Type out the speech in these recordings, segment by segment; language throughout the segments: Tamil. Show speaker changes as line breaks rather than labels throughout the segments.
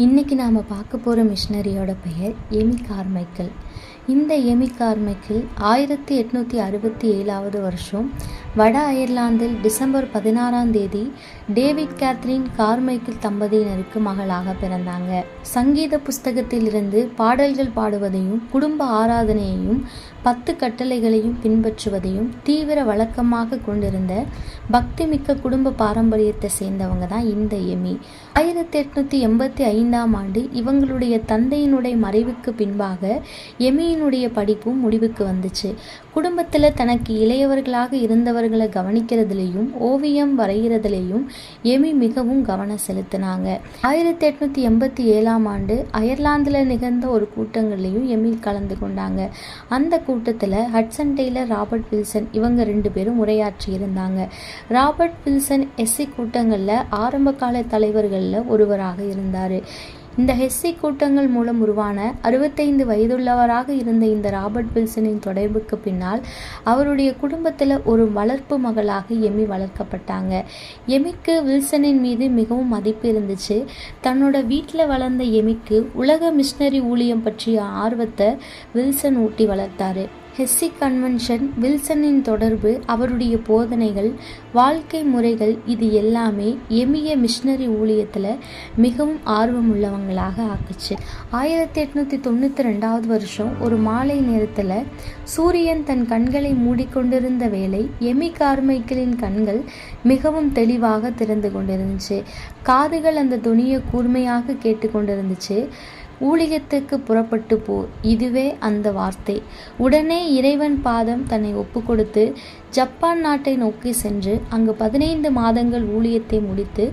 இன்றைக்கி நாம் பார்க்க போகிற மிஷினரியோட பெயர் எமி கார்மைக்கல். இந்த எமி கார்மைக்கல் 1867 வருஷம் வட அயர்லாந்தில் டிசம்பர் 16 டேவிட் கேத்ரின் கார்மைக்கல் தம்பதியினருக்கு மகளாக பிறந்தாங்க. சங்கீத புஸ்தகத்திலிருந்து பாடல்கள் பாடுவதையும் குடும்ப ஆராதனையையும் 10 கட்டளைகளையும் பின்பற்றுவதையும் தீவிர வழக்கமாக கொண்டிருந்த பக்திமிக்க குடும்ப பாரம்பரியத்தை சேர்ந்தவங்க தான் இந்த எமி. 1885 இவங்களுடைய தந்தையினுடைய மறைவுக்கு பின்பாக எமியினுடைய படிப்பும் முடிவுக்கு வந்துச்சு. குடும்பத்தில் தனக்கு இளையவர்களாக இருந்தவர்களை கவனிக்கிறதுலையும் ஓவியம் வரைகிறதுலையும் எமி மிகவும் கவனம் செலுத்தினாங்க. 1887 அயர்லாந்தில் நிகழ்ந்த ஒரு கூட்டங்கள்லையும் எமி கலந்து கொண்டாங்க. அந்த கூட்டத்தில் ஹட்சன் டெய்லர், ராபர்ட் வில்சன் இவங்க 2 பேரும் உரையாற்றி இருந்தாங்க. ராபர்ட் வில்சன் எஸ்சி கூட்டங்களில் ஆரம்ப கால தலைவர்களில் ஒருவராக இருந்தார். இந்த ஹெஸ்ஸி கூட்டங்கள் மூலம் உருவான 65 வயதுள்ளவராக இருந்த இந்த ராபர்ட் வில்சனின் தொடர்புக்கு பின்னால் அவருடைய குடும்பத்தில் ஒரு வளர்ப்பு மகளாக எமி வளர்க்கப்பட்டாங்க. எமிக்கு வில்சனின் மீது மிகவும் மதிப்பு இருந்துச்சு. தன்னோட வீட்டில் வளர்ந்த எமிக்கு உலக மிஷினரி ஊழியம் பற்றிய ஆர்வத்தை வில்சன் ஊட்டி வளர்த்தாரு. ஹெஸ்ஸி கன்வென்ஷன், வில்சனின் தொடர்பு, அவருடைய போதனைகள், வாழ்க்கை முறைகள் இது எல்லாமே எமிய மிஷினரி ஊழியத்தில் மிகவும் ஆர்வம் உள்ளவங்களாக ஆக்குச்சு. 1892 வருஷம் ஒரு மாலை நேரத்தில் சூரியன் தன் கண்களை மூடிக்கொண்டிருந்த வேளை எமி கார்மைக்கலின் கண்கள் மிகவும் தெளிவாக திறந்து கொண்டிருந்துச்சு. காதுகள் அந்த துணியை கூர்மையாக கேட்டுக்கொண்டிருந்துச்சு. ஊழியத்துக்கு புறப்பட்டு போ, இதுவே அந்த வார்த்தை. உடனே இறைவன் பாதம் தன்னை ஒப்பு கொடுத்து ஜப்பான் நாட்டை நோக்கி சென்று அங்கு 15 மாதங்கள் ஊழியத்தை முடித்து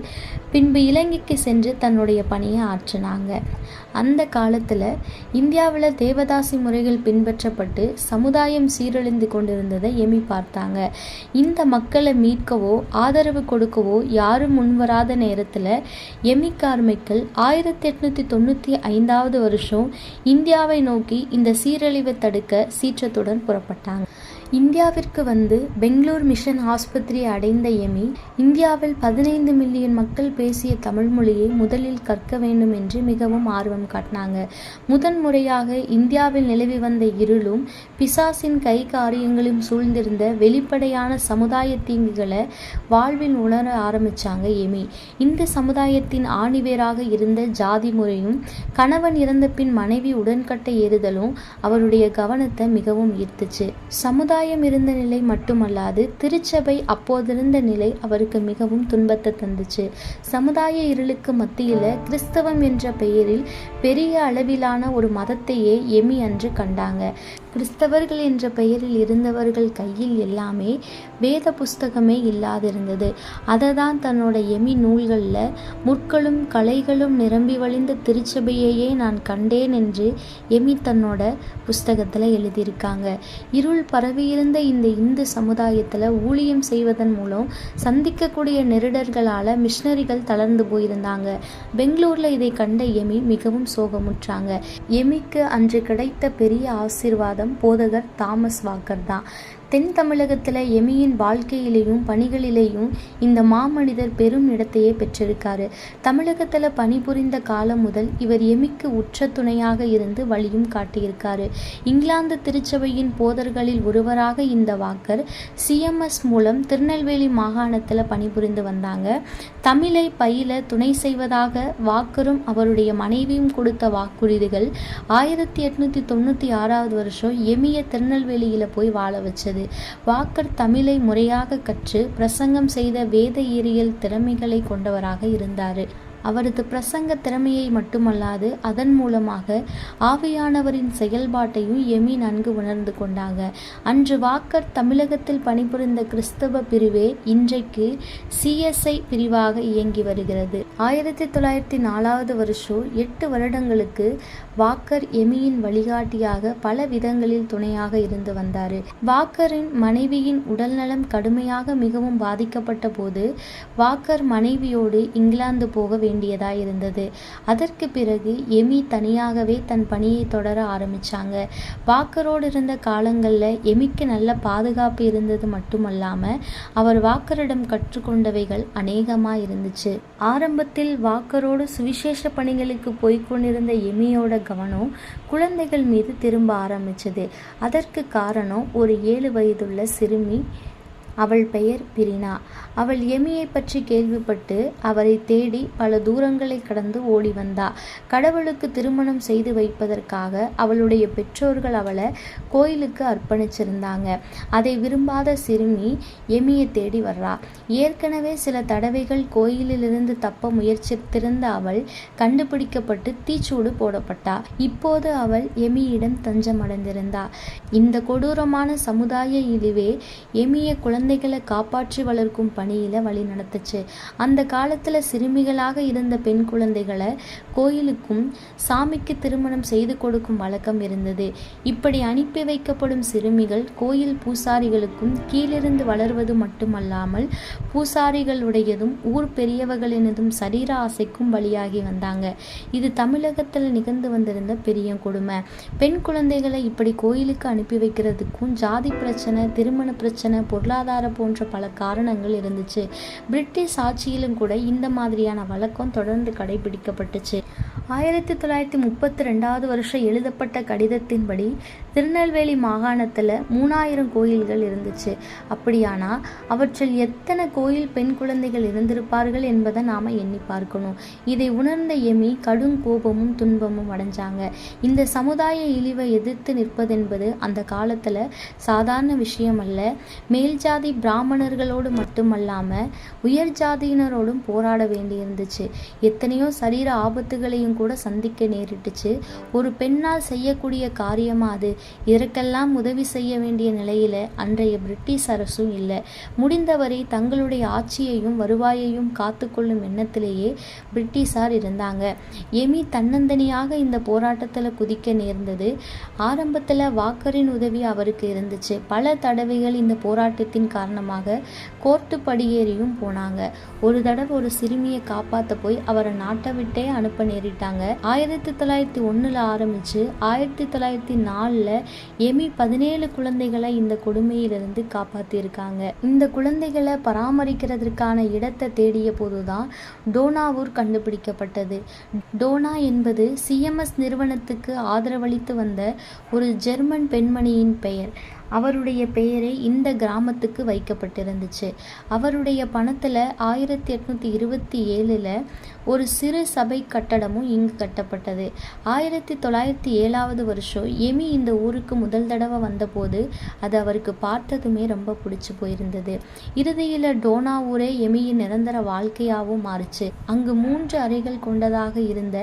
பின்பு இலங்கைக்கு சென்று தன்னுடைய பணியை ஆற்றினாங்க. அந்த காலத்தில் இந்தியாவில் தேவதாசி முறைகள் பின்பற்றப்பட்டு சமுதாயம் சீரழிந்து கொண்டிருந்ததை எமி பார்த்தாங்க. இந்த மக்களை மீட்கவோ ஆதரவு கொடுக்கவோ யாரும் முன்வராத நேரத்தில் எமி கார்மைக்கல் 1895 வருஷம் இந்தியாவை நோக்கி இந்த சீரழிவை தடுக்க சீற்றத்துடன் புறப்பட்டாங்க. இந்தியாவிற்கு வந்து பெங்களூர் மிஷன் ஆஸ்பத்திரியை அடைந்த எமி இந்தியாவில் 15 மில்லியன் மக்கள் பேசிய தமிழ் மொழியை முதலில் கற்க வேண்டும் என்று மிகவும் ஆர்வம் காட்டினாங்க. முதன்முறையாக இந்தியாவில் நிலவி வந்த இருளும் பிசாசின் கை காரியங்களும் சூழ்ந்திருந்த வெளிப்படையான சமுதாய தீங்குகளை வாழ்வில் உணர ஆரம்பிச்சாங்க எமி. இந்த சமுதாயத்தின் ஆணிவேராக இருந்த ஜாதி முறையும் கணவன் இறந்த பின் மனைவி உடன்கட்டை ஏறுதலும் அவருடைய கவனத்தை மிகவும் ஈர்த்துச்சு. சமுதாயம் இருந்த நிலை மட்டுமல்லாது திருச்சபை அப்போதிருந்த நிலை அவருக்கு மிகவும் துன்பத்தை தந்துச்சு. சமுதாய இருளுக்கு மத்தியில் கிறிஸ்தவம் என்ற பெயரில் பெரிய அளவிலான ஒரு மதத்தையே எமி அன்று கண்டாங்க. கிறிஸ்தவர்கள் என்ற பெயரில் இருந்தவர்கள் கையில் எல்லாமே வேத புஸ்தகமே இல்லாதிருந்தது. அதை தான் தன்னோட எமி நூல்களில் முற்களும் கலைகளும் நிரம்பி வழிந்த திருச்சபையையே நான் கண்டேன் என்று எமி தன்னோட புஸ்தகத்தில் எழுதியிருக்காங்க. இருள் பரவியிருந்த இந்த இந்து சமுதாயத்தில் ஊழியம் செய்வதன் மூலம் சந்திக்கக்கூடிய நெருடர்களால் மிஷினரிகள் தளர்ந்து போயிருந்தாங்க. பெங்களூரில் இதை கண்ட எமி மிகவும் சோகமுற்றாங்க. எமிக்கு அன்று கிடைத்த பெரிய ஆசீர்வாதம் போதகர் தாமஸ் வாக்கர் தான். தென் தமிழகத்தில் எமியின் வாழ்க்கையிலேயும் பணிகளிலேயும் இந்த மாமனிதர் பெரும் இடத்தையே பெற்றிருக்காரு. தமிழகத்தில் பணிபுரிந்த காலம் முதல் இவர் எமிக்கு உற்ற துணையாக இருந்து வழியும் காட்டியிருக்காரு. இங்கிலாந்து திருச்சபையின் போதர்களில் ஒருவராக இந்த வாக்கர் சிஎம்எஸ் மூலம் திருநெல்வேலி மாகாணத்தில் பணிபுரிந்து வந்தாங்க. தமிழை பயில துணை செய்வதாக வாக்கரும் அவருடைய மனைவியும் கொடுத்த வாக்குறுதிகள் 1896 வருஷம் எமிய திருநெல்வேலியில் போய் வாழ வச்சது. வாக்கர் தமிழை முறையாக கற்று பிரசங்கம் செய்த வேத இயறியல் திறமைகளை கொண்டவராக இருந்தார். அவரது பிரசங்க திறமையை மட்டுமல்லாது அதன் மூலமாக ஆவியானவரின் செயல்பாட்டையும் எமி நன்கு உணர்ந்து கொண்டாங்க. அன்று வாக்கர் தமிழகத்தில் பணிபுரிந்த கிறிஸ்தவ பிரிவே இன்றைக்கு CSI பிரிவாக இயங்கி வருகிறது. 1904 வருஷம் 8 வருடங்களுக்கு வாக்கர் எமியின் வழிகாட்டியாக பல விதங்களில் துணையாக இருந்து வந்தார். வாக்கரின் மனைவியின் உடல்நலம் கடுமையாக மிகவும் பாதிக்கப்பட்ட போது வாக்கர் மனைவியோடு இங்கிலாந்து போக வேண்டியதாய் இருந்தது. அதற்கு பிறகு எமி தனியாகவே தன் பணியை தொடர ஆரம்பிச்சாங்க. வாக்கரோடு இருந்த காலங்களில் எமிக்கு நல்ல பாதுகாப்பு இருந்தது மட்டுமல்லாம அவர் வாக்கரிடம் கற்றுக்கொண்டவைகள் அநேகமா இருந்துச்சு. ஆரம்பத்தில் வாக்கரோடு சுவிசேஷ பணிகளுக்கு போய்கொண்டிருந்த எமியோட கவனம் குழந்தைகள் மீது திரும்ப ஆரம்பிச்சது. அதற்கு காரணம் ஒரு 7 வயதுள்ள சிறுமி. அவள் பெயர் பிரினா. அவள் எமியை பற்றி கேள்விப்பட்டு அவரை தேடி பல தூரங்களை கடந்து ஓடி வந்தா. கடவுளுக்கு திருமணம் செய்து வைப்பதற்காக அவளுடைய பெற்றோர்கள் அவளை கோயிலுக்கு அர்ப்பணிச்சிருந்தாங்க. அதை விரும்பாத சிறுமி எமியை தேடி வர்றா. ஏற்கனவே சில தடவைகள் கோயிலிலிருந்து தப்ப முயற்சித்திருந்த அவள் கண்டுபிடிக்கப்பட்டு தீச்சூடு போடப்பட்டா. இப்போது அவள் எமியிடம் தஞ்சம் அடைந்திருந்தா. இந்த கொடூரமான சமுதாய இழிவே எமியை குழந்தைகளை காப்பாற்றி வளர்க்கும் பணியில வழி நடத்துச்சு. அந்த காலத்துல சிறுமிகளாக இருந்த பெண் குழந்தைகளை கோயிலுக்கும் சாமிக்கு திருமணம் செய்து கொடுக்கும் வழக்கம் இருந்தது. இப்படி அனுப்பி வைக்கப்படும் சிறுமிகள் கோயில் பூசாரிகளுக்கும் கீழிருந்து வளர்வது மட்டுமல்லாமல் பூசாரிகளுடையதும் ஊர் பெரியவர்களினதும் சரீர ஆசைக்கும் பலியாகி வந்தாங்க. இது தமிழகத்தில் நிகழ்ந்து வந்திருந்த பெரிய கொடுமை. பெண் குழந்தைகளை இப்படி கோயிலுக்கு அனுப்பி வைக்கிறதுக்கும் ஜாதி பிரச்சனை, திருமண பிரச்சனை, பொருளாதார போன்ற பல காரணங்கள் இருந்துச்சு. பிரிட்டிஷ் ஆட்சியிலும் கூட இந்த மாதிரியான வழக்கம் தொடர்ந்து கடைபிடிக்கப்பட்டுச்சு. 1932 வருஷம் எழுதப்பட்ட கடிதத்தின்படி திருநெல்வேலி மாகாணத்தில் 3000 கோயில்கள் இருந்துச்சு. அப்படியானா அவற்றில் எத்தனை கோயில் பெண் குழந்தைகள் இருந்திருப்பார்கள் என்பதை நாம எண்ணி பார்க்கணும். இதை உணர்ந்த எமி கடும் கோபமும் துன்பமும் அடைஞ்சாங்க. இந்த சமுதாய இழிவை எதிர்த்து நிற்பதென்பது அந்த காலத்துல சாதாரண விஷயம் அல்ல. மேல்ஜாதி பிராமணர்களோடு மட்டுமல்லாம உயர் ஜாதியினரோடும் போராட வேண்டியிருந்துச்சு. எத்தனையோ சரீர ஆபத்துகளையும் கூட சந்திக்க நேரிட்டுச்சு. ஒரு பெண்ணால் செய்யக்கூடிய காரியமா அது? இதற்கெல்லாம் உதவி செய்ய வேண்டிய நிலையில அன்றைய பிரிட்டிஷ் அரசும் இல்லை. முடிந்தவரை தங்களுடைய ஆட்சியையும் வருவாயையும் காத்துக்கொள்ளும் எண்ணத்திலேயே பிரிட்டிஷார் இருந்தாங்க. எமி தன்னந்தனியாக இந்த போராட்டத்தில் குதிக்க நேர்ந்தது. ஆரம்பத்தில் வாக்கரின் உதவி அவருக்கு இருந்துச்சு. பல தடவைகள் இந்த போராட்டத்தின் காரணமாக கோர்ட்டு படியேறியும் போனாங்க. ஒரு தடவை ஒரு சிறுமியை காப்பாற்ற போய் அவரை நாட்டை விட்டே அனுப்ப நேரிட்டாங்க. 1901 ஆரம்பிச்சு 1904 எமி 17 குழந்தைகளை இந்த கொடுமையிலிருந்து காப்பாத்திருக்காங்க. இந்த குழந்தைகளை பராமரிக்கிறதுக்கான இடத்தை தேடிய போதுதான் டோனாவூர் கண்டுபிடிக்கப்பட்டது. டோனா என்பது CMS நிறுவனத்துக்கு ஆதரவளித்து வந்த ஒரு ஜெர்மன் பெண்மணியின் பெயர். அவருடைய பெயரே இந்த கிராமத்துக்கு வைக்கப்பட்டிருந்துச்சு. அவருடைய பணத்தில் 1827 ஒரு சிறு சபை கட்டடமும் இங்கு கட்டப்பட்டது. 1907 வருஷம் எமி இந்த ஊருக்கு முதல் தடவை வந்தபோது அது அவருக்கு பார்த்ததுமே ரொம்ப பிடிச்சி போயிருந்தது. இறுதியில் டோனா ஊரே எமியின் நிரந்தர வாழ்க்கையாகவும் மாறுச்சு. அங்கு 3 அறைகள் கொண்டதாக இருந்த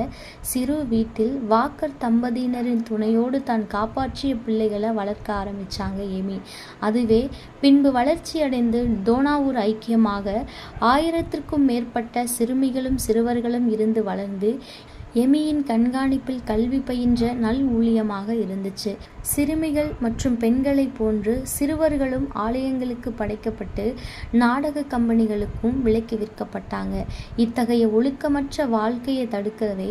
சிறு வீட்டில் வாக்கர் தம்பதியினரின் துணையோடு தான் காப்பாற்றிய பிள்ளைகளை வளர்க்க ஆரம்பிச்சாங்க எமி. அதுவே பின்பு வளர்ச்சியடைந்து டோனாவூர் ஐக்கியமாக 1000க்கும் மேற்பட்ட சிறுமிகளும் சிறுவர்களும் இருந்து வளர்ந்து எமியின் கண்காணிப்பில் கல்வி பயின்ற நல் ஊழியமாக இருந்துச்சு. சிறுமிகள் மற்றும் பெண்களை போன்று சிறுவர்களும் ஆலயங்களுக்கு படைக்கப்பட்டு நாடக கம்பெனிகளுக்கும் விலைக்கு விற்கப்பட்டாங்க. இத்தகைய ஒழுக்கமற்ற வாழ்க்கையை தடுக்கவே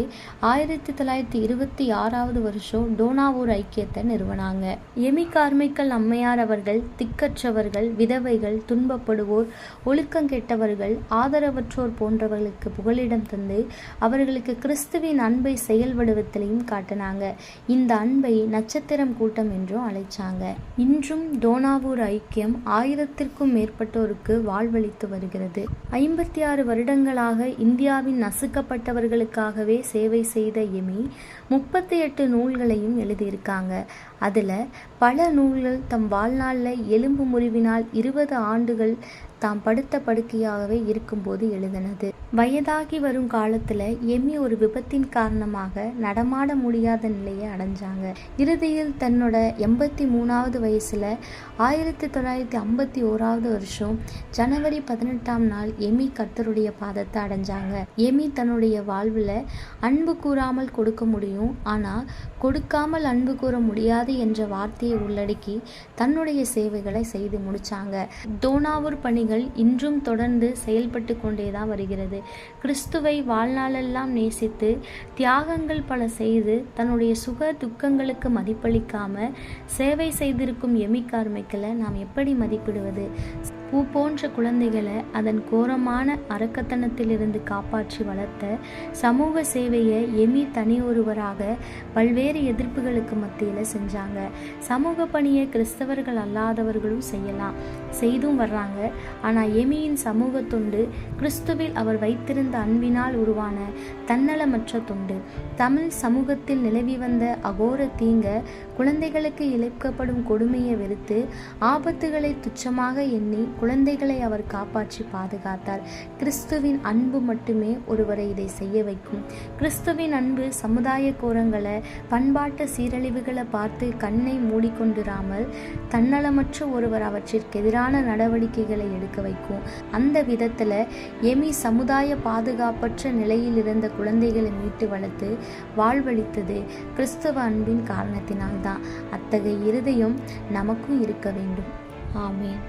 1926 வருஷம் டோனாவூர் ஐக்கியத்தை நிறுவனாங்க. எமி கார்மைக்கல் அம்மையார் அவர்கள் திக்கற்றவர்கள், விதவைகள், துன்பப்படுவோர், ஒழுக்கம் கெட்டவர்கள், ஆதரவற்றோர் போன்றவர்களுக்கு புகலிடம் தந்து அவர்களுக்கு கிறிஸ்துவின் அன்பை செயல் வடிவத்திலையும் காட்டினாங்க. இந்த அன்பை நட்சத்திரம் கூட்டம் என்றும் அழைச்சாங்க. இன்றும் டோனாவூர் ஐக்கியம் 1000க்கும் மேற்பட்டோருக்கு வாழ்வளித்து வருகிறது. 56 வருடங்களாக இந்தியாவின் நசுக்கப்பட்டவர்களுக்காகவே சேவை செய்த எமி 38 நூல்களையும் எழுதியிருக்காங்க. அதுல பல நூல்கள் தம் வாழ்நாளில் எலும்பு முறிவினால் 20 ஆண்டுகள் தாம் படுத்த படுக்கையாகவே இருக்கும்போது எழுதினது. வயதாகி வரும் காலத்துல எமி ஒரு விபத்தின் காரணமாக நடமாட முடியாத நிலையை அடைஞ்சாங்க. இறுதியில் தன்னோட 83வது வயசுல 1951 வருஷம் ஜனவரி 18ஆம் நாள் எமி கர்த்தருடைய பாதத்தை அடைஞ்சாங்க. எமி தன்னுடைய வாழ்வுல அன்பு கூறாமல் கொடுக்க முடியும், ஆனா கொடுக்காமல் அன்பு கூற முடியாது கூடாது என்ற வார்த்தையை உள்ளடக்கி தன்னுடைய சேவைகளை செய்து முடிச்சாங்க. தோனாவூர் பணிகள் இன்றும் தொடர்ந்து செயல்பட்டு கொண்டேதான் வருகிறது. கிறிஸ்துவை வாழ்நாளெல்லாம் நேசித்து தியாகங்கள் பல செய்து தன்னுடைய சுக துக்கங்களுக்கு மதிப்பளிக்காம சேவை செய்திருக்கும் எமி கார்மைக்கலை நாம் எப்படி மதிப்பிடுவது? பூ போன்ற குழந்தைகளை அதன் கோரமான அரக்கத்தனத்திலிருந்து காப்பாற்றி வளர்த்த சமூக சேவையை எமி தனியொருவராக பல்வேறு எதிர்ப்புகளுக்கு மத்தியில் செஞ்சாங்க. சமூக பணியை கிறிஸ்தவர்கள் அல்லாதவர்களும் செய்யலாம், செய்தும் வர்றாங்க. ஆனால் எமியின் சமூக தொண்டு கிறிஸ்துவில் அவர் வைத்திருந்த அன்பினால் உருவான தன்னலமற்ற தொண்டு. தமிழ் சமூகத்தில் நிலவி வந்த அகோர தீங்க, குழந்தைகளுக்கு இழைக்கப்படும் கொடுமையை வெறுத்து ஆபத்துகளை துச்சமாக எண்ணி குழந்தைகளை அவர் காப்பாற்றி பாதுகாத்தார். கிறிஸ்துவின் அன்பு மட்டுமே ஒருவரை இதை செய்ய வைக்கும். கிறிஸ்துவின் அன்பு சமுதாய கோரங்களை, பண்பாட்டு சீரழிவுகளை பார்த்து கண்ணை மூடிக்கொண்டிராமல் தன்னலமற்ற ஒருவர் அவற்றிற்கு எதிரான நடவடிக்கைகளை எடுக்க வைக்கும். அந்த விதத்தில் எமி சமுதாய பாதுகாப்பற்ற நிலையில் இருந்த குழந்தைகளை மீட்டு வளர்த்து வாழ்வளித்தது கிறிஸ்துவ அன்பின் காரணத்தினால்தான். அத்தகைய இருதயம் நமக்கும் இருக்க வேண்டும். ஆமேன்.